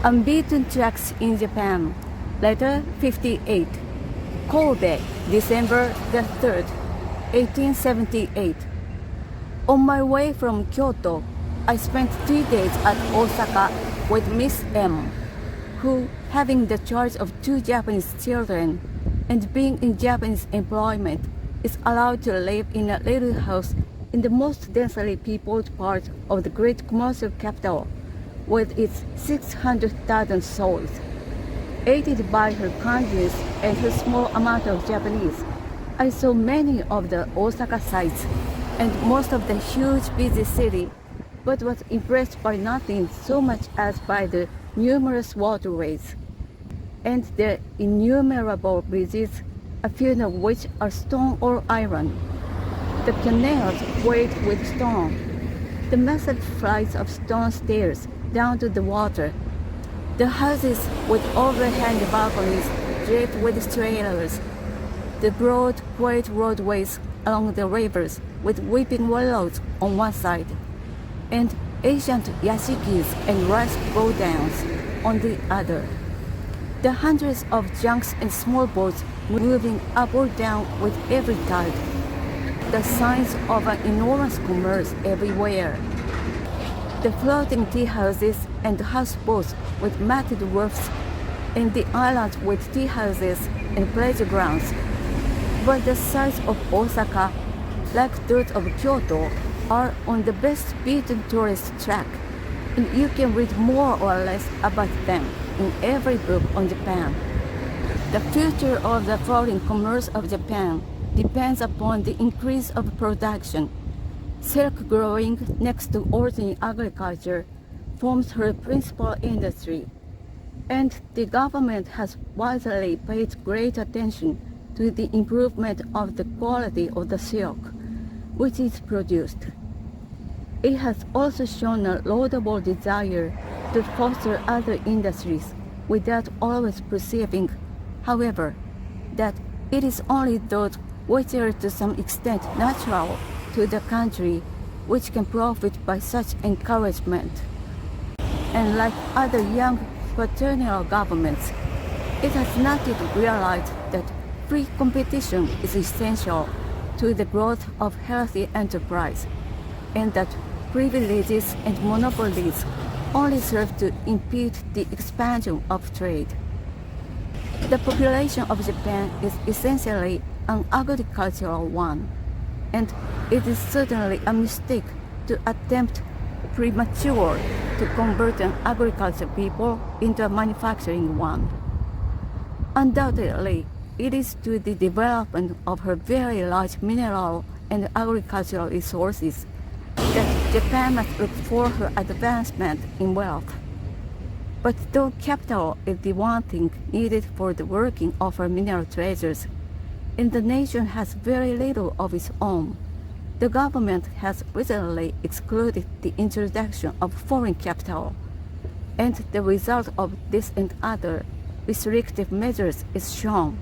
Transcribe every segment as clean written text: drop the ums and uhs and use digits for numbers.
Unbeaten tracks in Japan. Letter 58. Kobe, December the 3rd, 1878. On my way from Kyoto, I spent 3 days at Osaka with Miss M, who, having the charge of 2 Japanese children and being in Japanese employment, is allowed to live in a little house in the most densely peopled part of the great commercial capital, with its 600,000 souls. Aided by her kindness and her small amount of Japanese, I saw many of the Osaka sights and most of the huge busy city, but was impressed by nothing so much as by the numerous waterways and the innumerable bridges, a few of which are stone or iron, the canals weighted with stone, the massive flights of stone stairs down to the water, the houses with overhang balconies draped with trailers, the broad, great roadways along the rivers with weeping willows on one side, and ancient yashikis and rice godowns on the other. The hundreds of junks and small boats moving up or down with every tide. The signs of an enormous commerce everywhere. The floating tea houses and houseboats with matted roofs, and the islands with tea houses and pleasure grounds. But the sights of Osaka, like those of Kyoto, are on the best beaten tourist track, and you can read more or less about them in every book on Japan. The future of the foreign commerce of Japan depends upon the increase of production. Silk growing next to ordinary agriculture forms her principal industry, and the government has wisely paid great attention to the improvement of the quality of the silk which is produced. It has also shown a laudable desire to foster other industries without always perceiving, however, that it is only those which are to some extent natural to the country which can profit by such encouragement. And like other young paternal governments, it has not yet realized that free competition is essential to the growth of healthy enterprise, and that privileges and monopolies only serve to impede the expansion of trade. The population of Japan is essentially an agricultural one, and it is certainly a mistake to attempt premature to convert an agricultural people into a manufacturing one. Undoubtedly, it is to the development of her very large mineral and agricultural resources that Japan must look for her advancement in wealth. But though capital is the one thing needed for the working of her mineral treasures, and the nation has very little of its own, the government has recently excluded the introduction of foreign capital, and the result of this and other restrictive measures is shown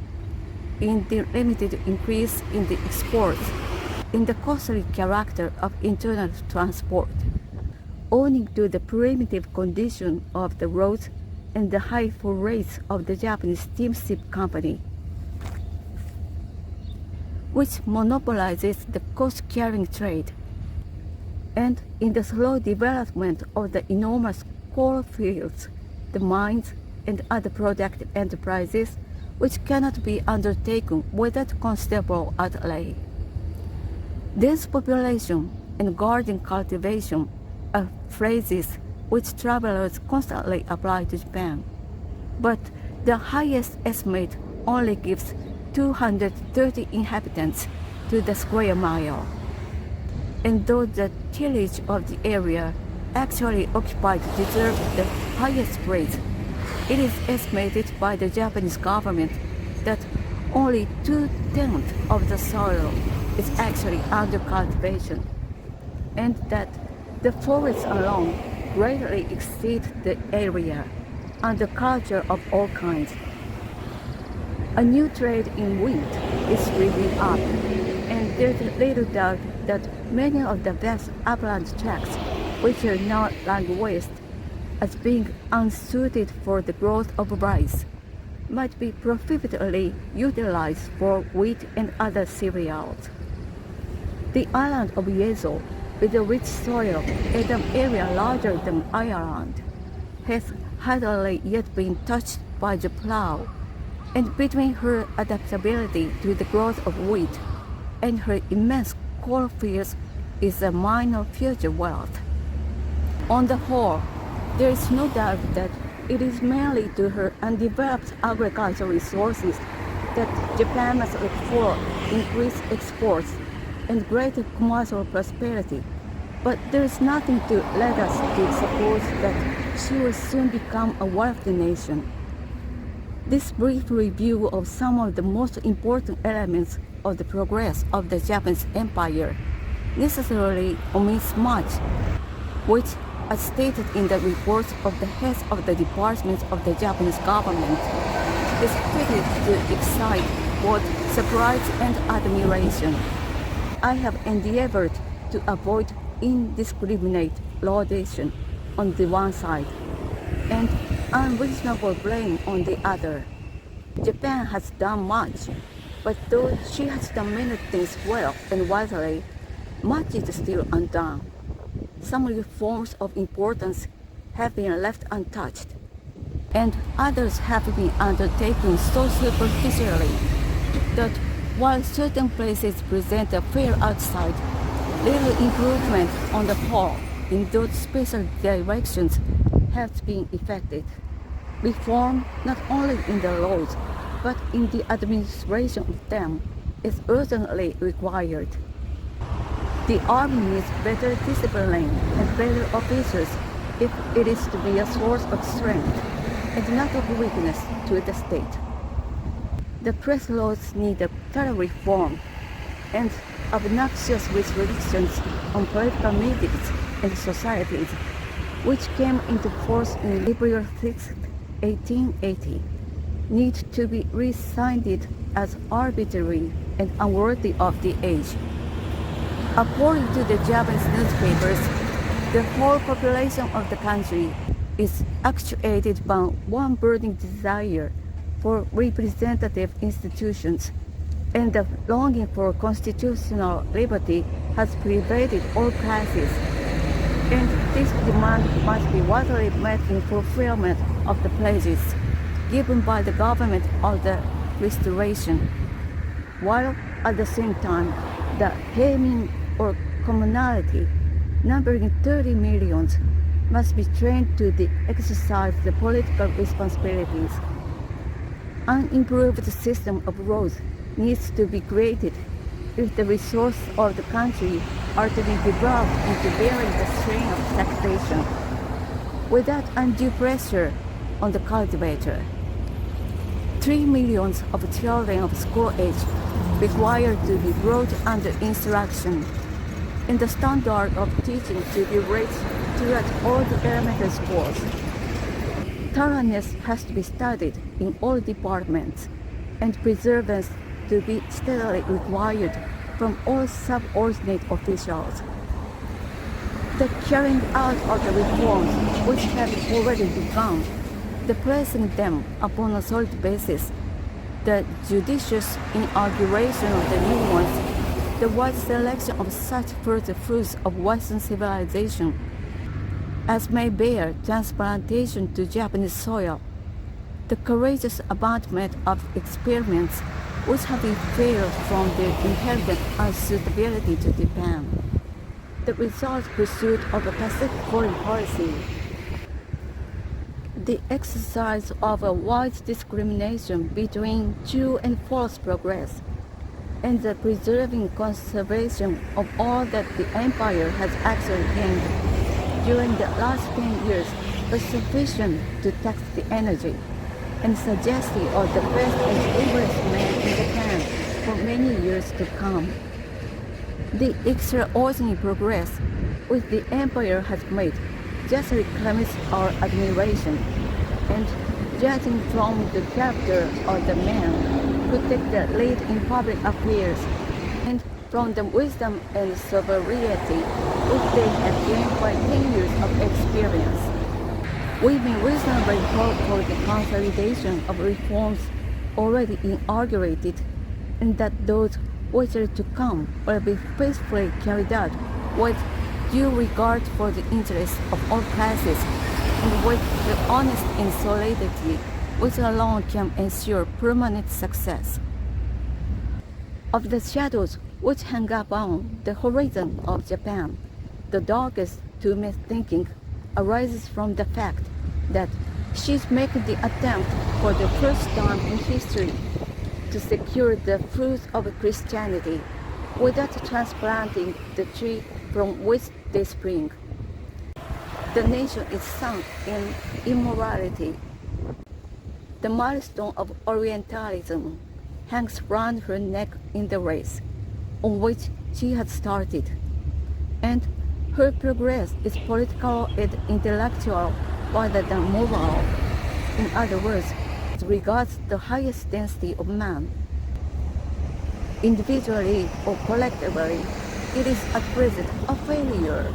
in the limited increase in the exports, in the costly character of internal transport, owing to the primitive condition of the roads and the high full rates of the Japanese steamship company, which monopolizes the coast-carrying trade, and in the slow development of the enormous coal fields, the mines, and other productive enterprises which cannot be undertaken without considerable outlay. Dense population and garden cultivation are phrases which travelers constantly apply to Japan, but the highest estimate only gives 230 inhabitants to the square mile. And though the tillage of the area actually occupied deserves the highest praise, it is estimated by the Japanese government that only 2/10 of the soil is actually under cultivation, and that the forests alone greatly exceed the area under culture of all kinds. A new trade in wheat is springing up, and there's little doubt that many of the vast upland tracts, which are now lying waste, as being unsuited for the growth of rice, might be profitably utilized for wheat and other cereals. The island of Yezo, with a rich soil and an area larger than Ireland, has hardly yet been touched by the plow, and between her adaptability to the growth of wheat and her immense coal fields is a mine of future wealth. On the whole, there is no doubt that it is mainly to her undeveloped agricultural resources that Japan must look for increased exports and greater commercial prosperity. But there is nothing to lead us to suppose that she will soon become a wealthy nation. This brief review of some of the most important elements of the progress of the Japanese Empire necessarily omits much, which, as stated in the reports of the heads of the departments of the Japanese government, is fitted to excite both surprise and admiration. I have endeavored to avoid indiscriminate laudation on the one side and unreasonable blame on the other. Japan has done much, but though she has done many things well and wisely, much is still undone. Some reforms of importance have been left untouched, and others have been undertaken so superficially that while certain places present a fair outside, little improvement on the whole in those special directions has been effected. Reform, not only in the laws, but in the administration of them, is urgently required. The army needs better discipline and better officers if it is to be a source of strength and not of weakness to the state. The press laws need a thorough reform, and obnoxious restrictions on political meetings and societies, which came into force in April 6, 1880, need to be rescinded as arbitrary and unworthy of the age. According to the Japanese newspapers, the whole population of the country is actuated by one burning desire for representative institutions, and the longing for constitutional liberty has pervaded all classes, and this demand must be widely met in fulfillment of the pledges given by the government of the Restoration, while at the same time the heimin or commonality, numbering 30 millions, must be trained to exercise the political responsibilities. An improved system of roads needs to be created if the resources of the country are to be developed into bearing the strain of taxation without undue pressure on the cultivator. 3 millions of children of school age require to be brought under instruction, and the standard of teaching to be raised throughout all the elementary schools. Thoroughness has to be studied in all departments, and perseverance to be steadily required from all subordinate officials. The carrying out of the reforms which have already begun, the placing them upon a solid basis, the judicious inauguration of the new ones, the wise selection of such further fruits of Western civilization as may bear transplantation to Japanese soil, the courageous abandonment of experiments which have been failed from their inherent unsuitability to Japan, the result pursuit of a pacific foreign policy, the exercise of a wise discrimination between true and false progress, and the preserving conservation of all that the empire has actually gained during the last 10 years was sufficient to tax the energy and sagacity of the best and ablest men in Japan for many years to come. The extraordinary progress which the empire has made justly claims our admiration, and judging from the character of the men who take the lead in public affairs, and from the wisdom and sobriety which they have gained by 10 years of experience, We may reasonably hope for the consolidation of reforms already inaugurated, and that those which are to come will be faithfully carried out with due regard for the interests of all classes, and with the honesty and solidity which alone can ensure permanent success. Of the shadows which hang upon the horizon of Japan, the darkest to me thinking arises from the fact that she is making the attempt for the first time in history to secure the fruits of Christianity without transplanting the tree from which they spring. The nation is sunk in immorality. The milestone of Orientalism hangs round her neck in the race on which she had started, and her progress is political and intellectual rather than moral. In other words, it regards the highest density of man. Individually or collectively, it is at present a failure.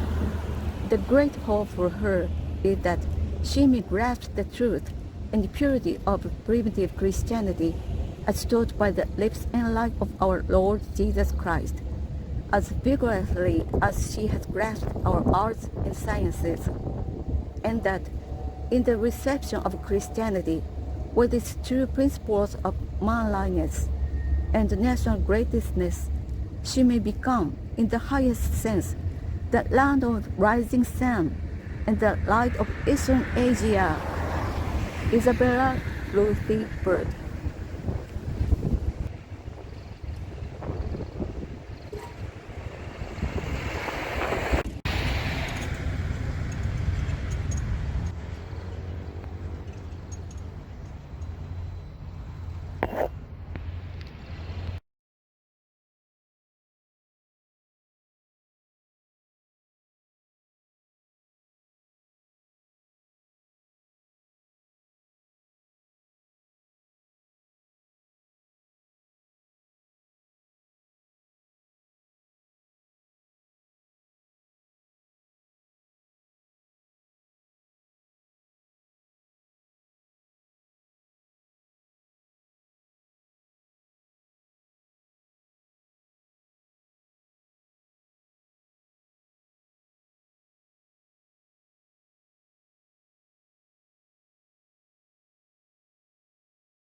The great hope for her is that she may grasp the truth and purity of primitive Christianity as taught by the lips and life of our Lord Jesus Christ, as vigorously as she has grasped our arts and sciences, and that in the reception of Christianity, with its true principles of manliness and national greatness, she may become, in the highest sense, the land of rising sun and the light of Eastern Asia. Isabella Ruthie Bird.